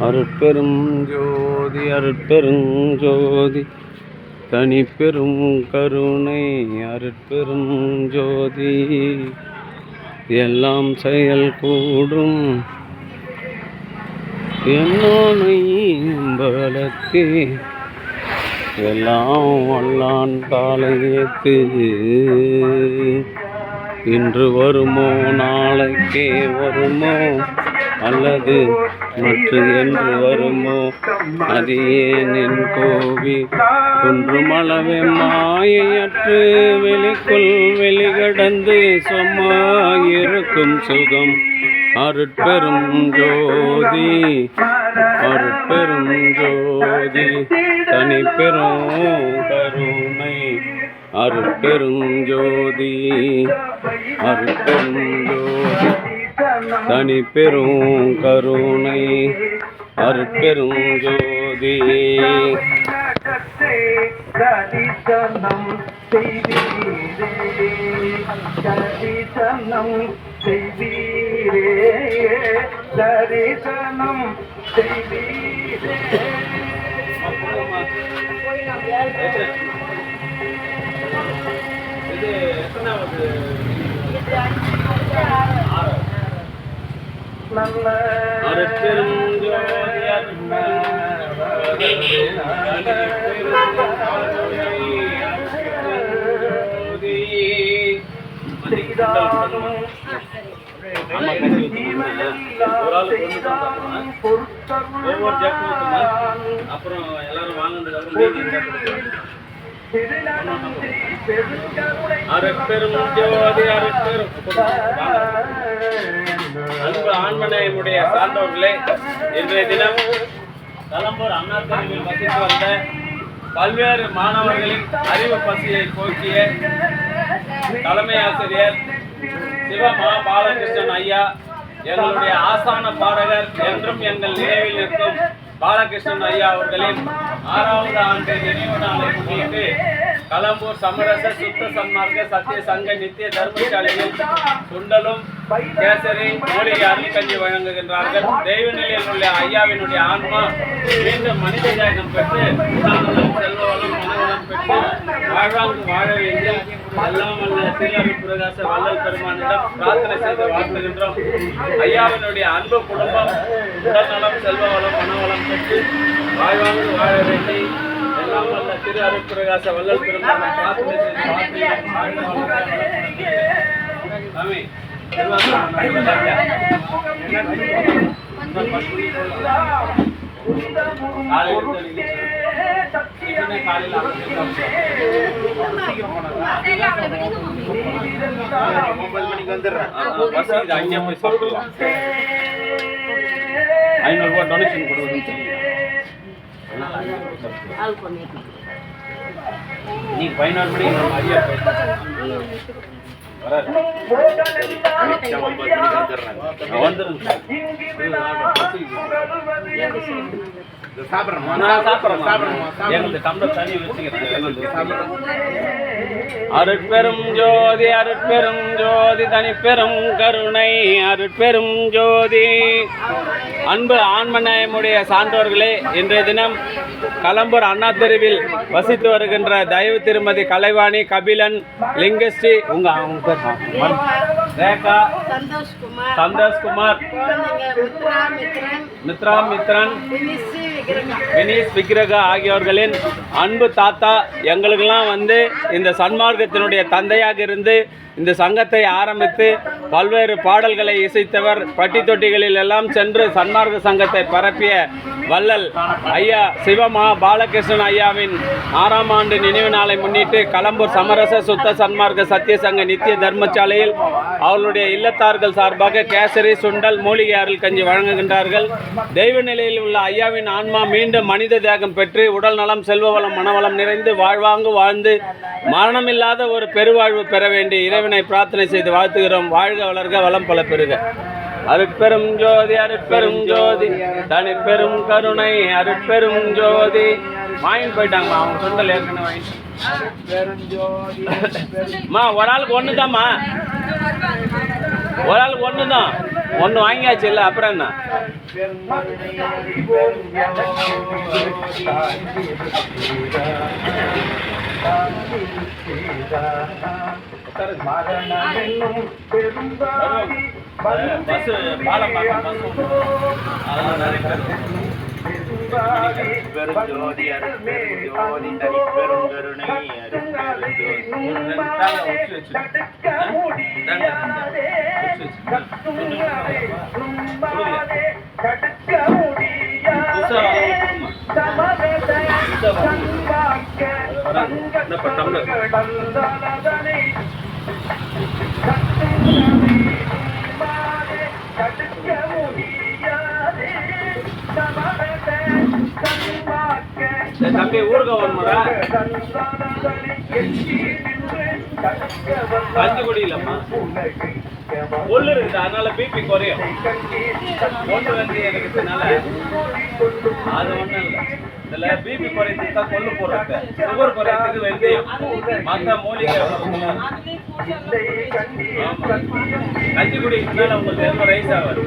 அருட்பெரும் ஜோதி அருட்பெரும் ஜோதி தனிப்பெரும் கருணை அருட்பெரும் ஜோதி எல்லாம் செயல் கூடும் என்னை பலத்தே எல்லாம் வல்லான் காலையேத்து இன்று வருமோ நாளைக்கே வருமோ அல்லது மற்ற என்று வருமோ அது ஏன் என் கோவி குன்றும் அளவே மாயையற்று வெளிக்குள் வெளிகடந்து சொம்மாயிருக்கும் சுகம் அருட்பெரும் ஜோதி அருட்பெரும் ஜோதி தனிப்பெரும் கருணை அருட்பெரும் ஜோதி அருட்பெரும் ஜோதி தனிப்பெரும் கருணை அருட்பெரும் ஜோதி தரிசனம் செய்வீரே தரிசனம் செய்வீரே. நல்ல அருட்பெரும் அப்புறம் எல்லாரும் அருட்பெரும் ஜோதி அருட்பெரும் அன்பு ஆண்மனையுடைய சார்ந்தவர்களே, இன்றைய தினம் கலம்பூர் அண்ணா தெருவில் வசித்து வந்த பல்வேறு மாணவர்களின் அறிவு பசியை போக்கிய தலைமை ஆசிரியர் சிவமா பாலகிருஷ்ணன் ஐயா, எங்களுடைய ஆசான பாடகர், என்றும் எங்கள் நினைவில் நிற்கும் பாலகிருஷ்ணன் ஐயா அவர்களின் 6வது ஆண்டு நினைவு நாளை முன்னிட்டு கலம்பூர் சமரச சுத்த சன்மார்க்க சத்திய சங்க நித்திய தர்மசாலையில் சுண்டலும் கேசரி மூலிகை அருள்கஞ்சி வழங்குகின்றார்கள். தெய்வ நிலையில் உள்ள ஐயாவினுடைய ஆன்மா மீண்டும் மனித ஜாயகம் பெற்று செல்வவளம் மனவளம் பெற்று வாழ்வாங்கு வாழ வேண்டும் எல்லாம் அல்ல திரு பிரகாச வள்ளல் பெருமானிடம் பிரார்த்தனை செய்து வாழ்த்துகின்றோம். ஐயாவினுடைய அன்பு குடும்பம் உடல்நலம் செல்வவளம் மனவளம் பெற்று வாழ்வாங்கு வாழ வேண்டி எல்லாம் அல்ல திரு அருட்பிரகாச வள்ளல் பெருமானை பிரார்த்தனை செய்து ₹500 டொனேஷன் கொடுங்க. நீ 11 மணிக்கு ஐயா அருட்பெரும் ஜோதி அருட்பெரும் ஜோதி தனிப்பெரும் கருணை அருட்பெரும் ஜோதி. அன்பு ஆண்மனையுடைய சான்றோர்களே, இன்றைய தினம் கலம்பூர் அண்ணா தெருவில் வசித்து வருகின்ற தயவு திருமதி கலைவாணி, கபிலன், லிங்கஸ்ரீ, உங்க ரேகா, சந்தோஷ்குமார், மித்ரா மித்ரன், வினீஷ் விக்கிரகா ஆகியோர்களின் அன்பு தாத்தா. எங்களுக்கெல்லாம் இந்த சன்மார்க்கத்தினுடைய தந்தையாக இருந்து இந்த சங்கத்தை ஆரம்பித்து பல்வேறு பாடல்களை இசைத்தவர், பட்டி தொட்டிகளில் எல்லாம் சென்று சன்மார்க்க சங்கத்தை பரப்பிய வள்ளல் ஐயா சிவமா பாலகிருஷ்ணன் ஐயாவின் 6ஆம் ஆண்டு நினைவு நாளை முன்னிட்டு கலம்பூர் சமரச சுத்த சன்மார்க்க சத்திய சங்க நித்திய தர்மசாலையில் அவர்களுடைய இல்லத்தார்கள் சார்பாக கேசரி, சுண்டல், மூலிகை அருள் கஞ்சி வழங்குகின்றார்கள். தெய்வ நிலையில் உள்ள ஐயாவின் ஆன்மா மீண்டும் மனித தேகம் பெற்று உடல் நலம் செல்வவளம் மனவளம் நிறைந்து வாழ்வாங்கு வாழ்ந்து மரணமில்லாத ஒரு பெருவாழ்வு பெற வேண்டிய இறைவனை பிரார்த்தனை செய்து வாழ்த்துகிறோம். வாழ்க வளர்க வளம் பல பெறுக. அருட்பெரும் ஜோதி அருட்பெரும் ஜோதி தனிப்பெரும் கருணை அருட்பெரும் ஜோதி. வாங்கிட்டு போயிட்டாங்கம்மா, அவங்க சொந்தல் ஏற்கனவே வாங்கிட்டு. ஒரு ஆளுக்கு ஒன்று தான்மா, ஒரு ஆளுக்கு ஒன்று தான். ஒன்று வாங்கியாச்சு இல்லை அப்புறம் என்ன பஸ் பாலம் அதெல்லாம் நிறைய பேர் பெருஞ்சோதி அருட்பெருஞ்சோதி தனிப்பெருங்கருணை தம்பி ஊருக்கு வரணுடா கஞ்சி குடியிலம்மா ஒல்லு இருக்குது அதனால பிபி குறையும் ஒன்று வந்து இருக்குதுனால அது ஒன்றும் இல்லை இதில் பிபி குறையத்துக்கு தான் கொள்ளு போடுறது சுகர் குறையத்துக்கு வெந்தயம் மற்ற மூலிகை கஞ்சி குடிக்கிறதுனால உங்களுக்கு எதுவும் ரைஸ் ஆகாது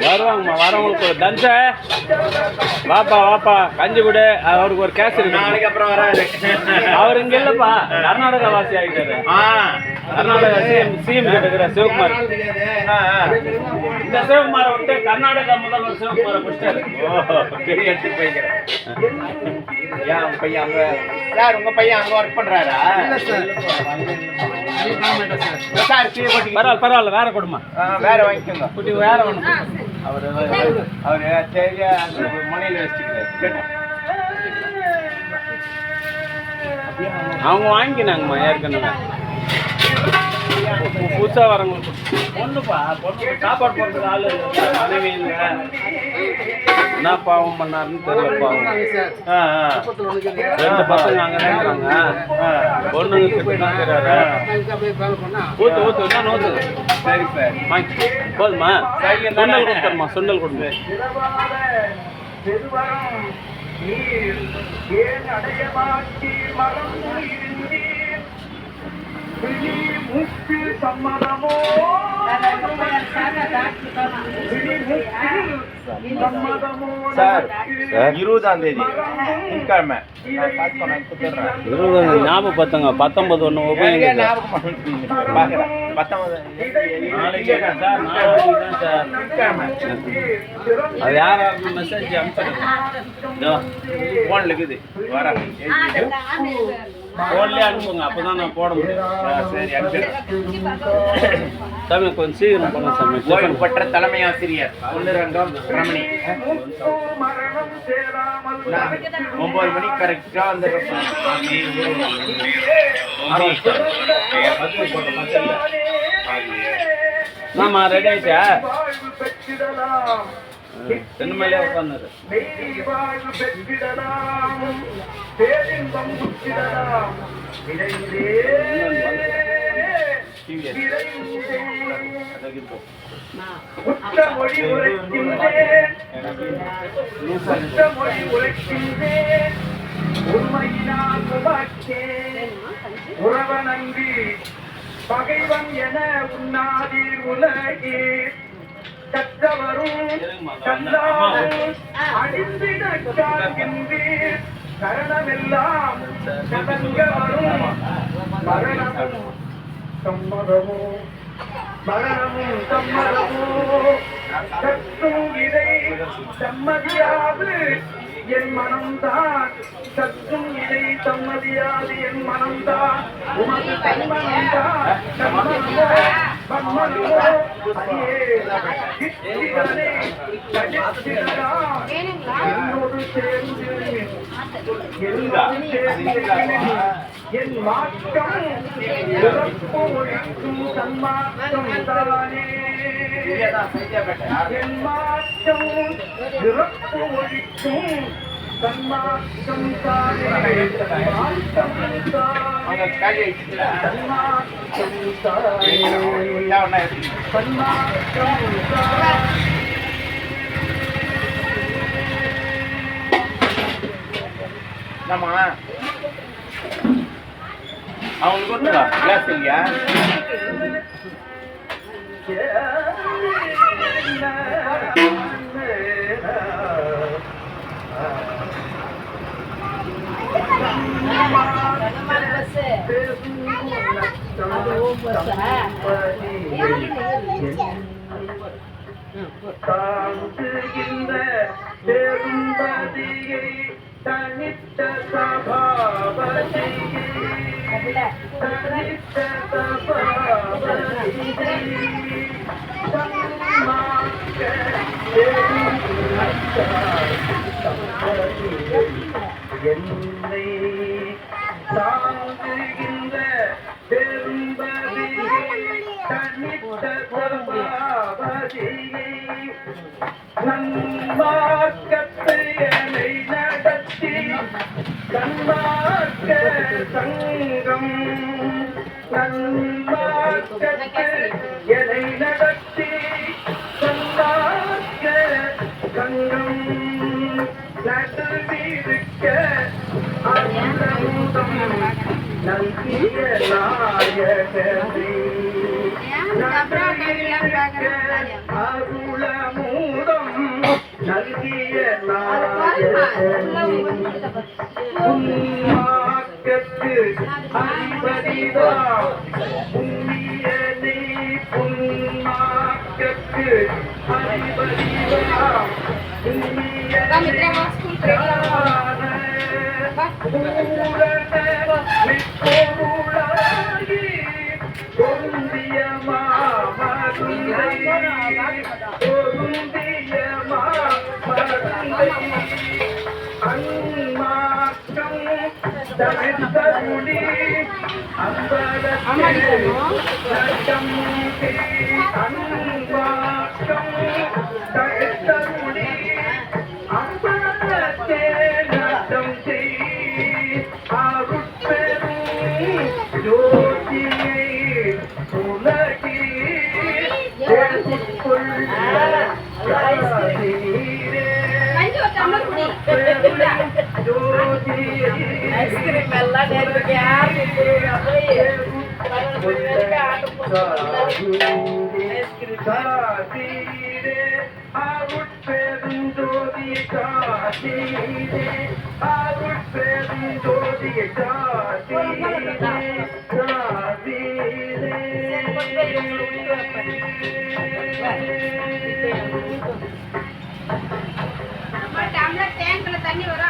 வருவாங்கம்மா வரவங்களுக்கு ஒரு தன்ச வாப்பா வாப்பா கஞ்சி கொடு அவருக்கு ஒரு கேஸ் இருக்கு நாளைக்கு அப்புறம் வராது அவர் இங்க இல்லப்பா கர்நாடகா வாசி ஆகிட்டாரு கர்நாடகா சிஎம் கேட்டுக்கிற சிவகுமார் இந்த சிவகுமாரை விட்டு கர்நாடகா முதல்வர் சிவகுமாரை பிடிச்சாரு பெரிய எடுத்துட்டு போய்க்கிறேன் ஏன் உங்க பையன் அங்க யார் உங்க பையன் அங்க ஒர்க் பண்றாரா சார் பரவாயில்ல வேற கொடுமா வேற வாங்கிக்கோங்க குட்டி வேற ஒன்று அவரு சரியா மனையில வச்சுக்கிறாரு அவங்க வாங்கினாங்கம்மா ஏற்கனவே புதுசாக வரவங்களுக்கு பொண்ணுப்பா பொண்ணு சாப்பாடு போடுறதுக்கு ஆள் இல்லை மனைவி இல்லை என்ன பாவம் பண்ணாருன்னு தெரியல பாவம் ரெண்டு பசங்க அங்கே நினைக்கிறாங்க பொண்ணுங்க நினைக்கிறாரு ஊற்று ஊற்று என்ன நோத்து சரி சார் வாங்கி போதுமா சுண்டல் கொடுத்துருமா சுண்டல் கொடுங்க சம்மதமோ சார் 20ஆம் தேதி திங்கட்கிழமை 20 ஞாபகம் பத்துங்க 19 ஒன்று உபயோகிங்க நாளைக்கு தான் சார் நாளைக்கு தான் சார் அது யாராவது மெசேஜ் அனுப்பிச்சிடுங்க ஃபோனில் இருக்குது வரேன் ஃபோன்லேயே அனுப்புங்க அப்போ தான் நான் போட முடியும் சரி அனுப்பிடுறேன் சாமி கொஞ்சம் சீக்கிரம் பண்ண சாமி ஓய்வு பெற்ற தலைமை ஆசிரியர் பொன்னுரங்கம் ரமணி 9 மணிக்கு கரெக்டாக வந்துடுறேன் ஆமா ரெடி ஆயிட்டா தென்மலையா உட்காந்துரு உறவனங்கி பகைவன் என உண்ணாதீர் உலகீர் கற்றவரும் கல்லாரும் அழிந்திட காக்கின்றீர் கரணமெல்லாம் கலங்க வரும் மரணமும் சம்மதமோ மரணமும் சம்மதமோ கற்றும் இதை சம்மதியாது என் மனம்தான் சற்றும் இதை சம்மதியாது என் மனம்தான் உமது தன்மனம்தான் சம்மதமோ மன்மனமோ அடியே கிட்டிடனே கஜித்திடனா என்னோடு சேர்ந்து என் மாற்றம் பிறப்பு ஒழிக்கும் தன்மாற்றம் தானே என் மாற்றம் பிறப்பு ஒழிக்கும் சன்மார்க்கம் தானே சன்மார்க்கம் அவங்க தானே காலி ஆயிடுச்சுல சன்மார்க்கம் தானே சன்மார்க்கம் தானே நம்ம அவங்களுக்கு கொடுத்துடா கிளாஸ் இல்லையா தாங்குகின்ற பெரும்பதியை தனித்த சபாபதியை தனித்த சபாபதியை சன்மார்க்க என்னை தாங்குகின்ற பெரும்பதியை தனித்த சபாபதியை நன்மார்க்கத்தை என்னை நடத்தி நன்மார்க்க சங்கம் நன்மார்க்கத்தை என்னை நடத்தி நன்மார்க்க சங்கம் நடுவிருக்க அந்தம் நல்கிய நாயகமே நடுவிருக்க அருளமூடம் நல்கிய நாயகமே உன்மார்க்கத்து அதிபதிதான் புண்ணியனே புன்மார்க்கத்து அதிபதிதான் புண்ணியனே பூரண மிப்பொருளாகி பொருந்திய மாமருந்தை பொருந்திய மாமருந்தை அன்மார்க்கம் தவிர்த்தருளி அம்பலத்தில் நட்டம் அன்மார்க்கம் தவிர்த்தருளி அம்பலத்தே நட்டம் அருட்பெரும் ஜோதியை உலகில் ஐஸ்கிரீம் எல்லாம் நேரத்துக்கு யார் அருட்பெருஞ்சோதியை காத்தீரே அருட்பெருஞ்சோதியை காத்தீரே டேங்க்ல தண்ணி வரும்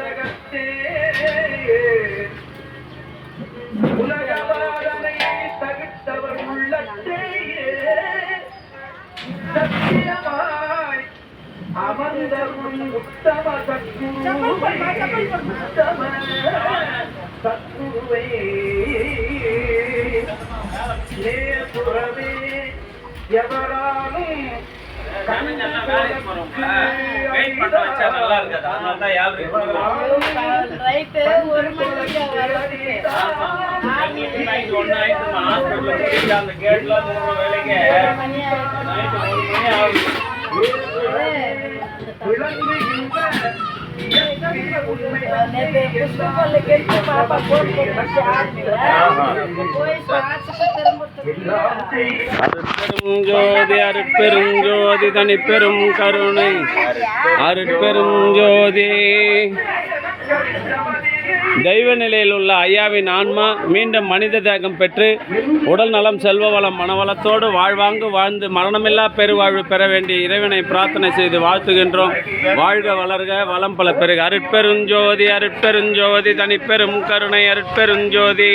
அடிச்சு உலகவாதனை தவிர்த்தவர் உள்ளத்தேயே சத்தியமாய் அமர்ந்தருள் உத்தம சத்குருவை உத்தம சத்குருவை நேபுறவே எவராலும் நல்லா வேலைக்கு போறோம்ல வெயிட் பண்ண வச்சா நல்லா இருக்காது அதனால தான் யாரும் ரைட்டு ஒரு மணிக்கு நைட் 1 ஆயிடுமா ஹாஸ்பிட்டல்ல போயிட்டு அந்த கேட்ல மூணு வேலைக்கு நைட் 1 மணி ஆகுது அருட்பெருஞ்சோதி அருட்பெருஞ்சோதி தனிப்பெரும் கருணை அருட்பெருஞ்சோதி. தெய்வ நிலையில் உள்ள ஐயாவின் ஆன்மா மீண்டும் மனித தேகம் பெற்று உடல் நலம் செல்வ வளம் மனவளத்தோடு வாழ்வாங்கு வாழ்ந்து மரணமில்லா பெருவாழ்வு பெற வேண்டிய இறைவனை பிரார்த்தனை செய்து வாழ்த்துகின்றோம். வாழ்க வளர்க வளம் பல பெருக. அருட்பெருஞ்சோதி அருட்பெருஞ்சோதி தனிப்பெரும் கருணை அருட்பெருஞ்சோதி.